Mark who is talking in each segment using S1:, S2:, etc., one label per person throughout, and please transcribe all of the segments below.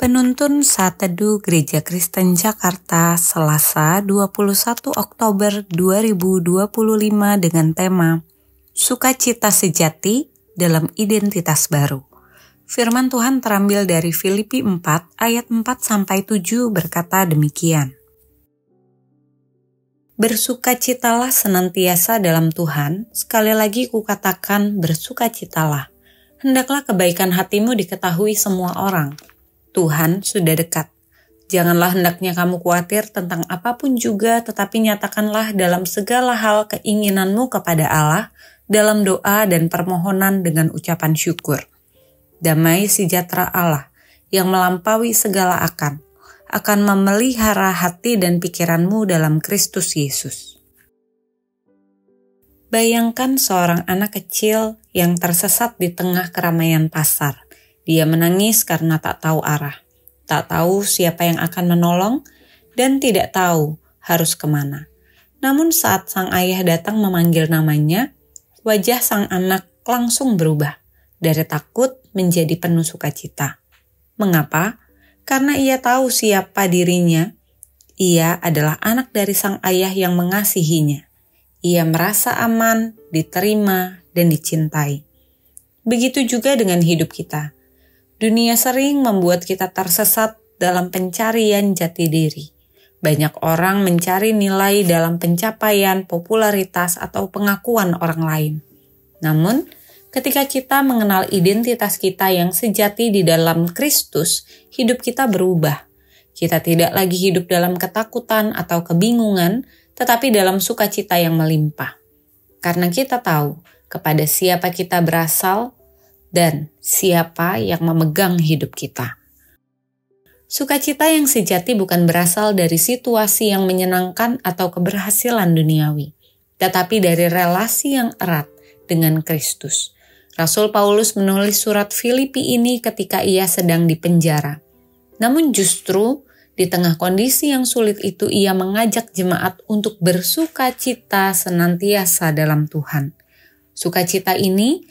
S1: Penuntun Saat Teduh Gereja Kristen Jakarta, Selasa 21 Oktober 2025 dengan tema Sukacita Sejati dalam Identitas Baru. Firman Tuhan terambil dari Filipi 4 ayat 4-7 berkata demikian. Bersukacitalah senantiasa dalam Tuhan, sekali lagi kukatakan bersukacitalah. Hendaklah kebaikan hatimu diketahui semua orang. Tuhan sudah dekat. Janganlah hendaknya kamu khawatir tentang apapun juga, tetapi nyatakanlah dalam segala hal keinginanmu kepada Allah, dalam doa dan permohonan dengan ucapan syukur. Damai sejahtera Allah, yang melampaui segala akan memelihara hati dan pikiranmu dalam Kristus Yesus. Bayangkan seorang anak kecil yang tersesat di tengah keramaian pasar. Dia menangis karena tak tahu arah, tak tahu siapa yang akan menolong, dan tidak tahu harus kemana. Namun saat sang ayah datang memanggil namanya, wajah sang anak langsung berubah, dari takut menjadi penuh sukacita. Mengapa? Karena ia tahu siapa dirinya. Ia adalah anak dari sang ayah yang mengasihinya. Ia merasa aman, diterima, dan dicintai. Begitu juga dengan hidup kita. Dunia sering membuat kita tersesat dalam pencarian jati diri. Banyak orang mencari nilai dalam pencapaian, popularitas, atau pengakuan orang lain. Namun, ketika kita mengenal identitas kita yang sejati di dalam Kristus, hidup kita berubah. Kita tidak lagi hidup dalam ketakutan atau kebingungan, tetapi dalam sukacita yang melimpah. Karena kita tahu kepada siapa kita berasal dan siapa yang memegang hidup kita. Sukacita yang sejati bukan berasal dari situasi yang menyenangkan atau keberhasilan duniawi, tetapi dari relasi yang erat dengan Kristus. Rasul Paulus menulis surat Filipi ini ketika ia sedang dipenjara. Namun justru di tengah kondisi yang sulit itu ia mengajak jemaat untuk bersukacita senantiasa dalam Tuhan. Sukacita ini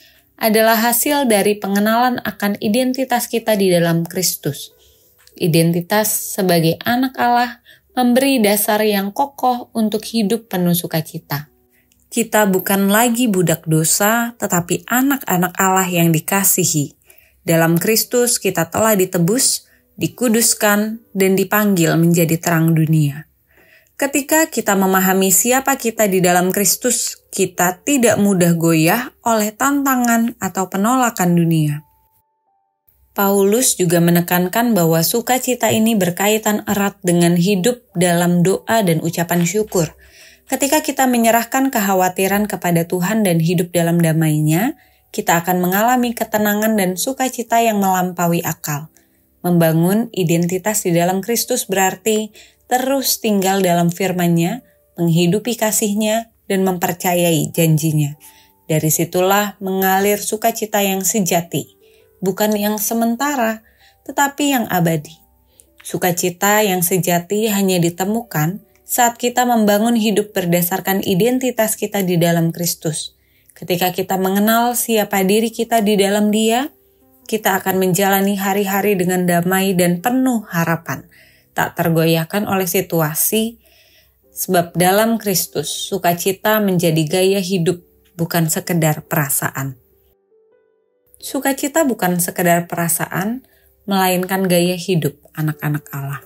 S1: adalah hasil dari pengenalan akan identitas kita di dalam Kristus. Identitas sebagai anak Allah memberi dasar yang kokoh untuk hidup penuh sukacita. Kita bukan lagi budak dosa, tetapi anak-anak Allah yang dikasihi. Dalam Kristus kita telah ditebus, dikuduskan, dan dipanggil menjadi terang dunia. Ketika kita memahami siapa kita di dalam Kristus, kita tidak mudah goyah oleh tantangan atau penolakan dunia. Paulus juga menekankan bahwa sukacita ini berkaitan erat dengan hidup dalam doa dan ucapan syukur. Ketika kita menyerahkan kekhawatiran kepada Tuhan dan hidup dalam damai-Nya, kita akan mengalami ketenangan dan sukacita yang melampaui akal. Membangun identitas di dalam Kristus berarti terus tinggal dalam firman-Nya, menghidupi kasih-Nya, dan mempercayai janji-Nya. Dari situlah mengalir sukacita yang sejati, bukan yang sementara, tetapi yang abadi. Sukacita yang sejati hanya ditemukan saat kita membangun hidup berdasarkan identitas kita di dalam Kristus. Ketika kita mengenal siapa diri kita di dalam Dia, kita akan menjalani hari-hari dengan damai dan penuh harapan, tak tergoyahkan oleh situasi, sebab dalam Kristus sukacita menjadi gaya hidup, bukan sekedar perasaan. Sukacita bukan sekedar perasaan, melainkan gaya hidup anak-anak Allah.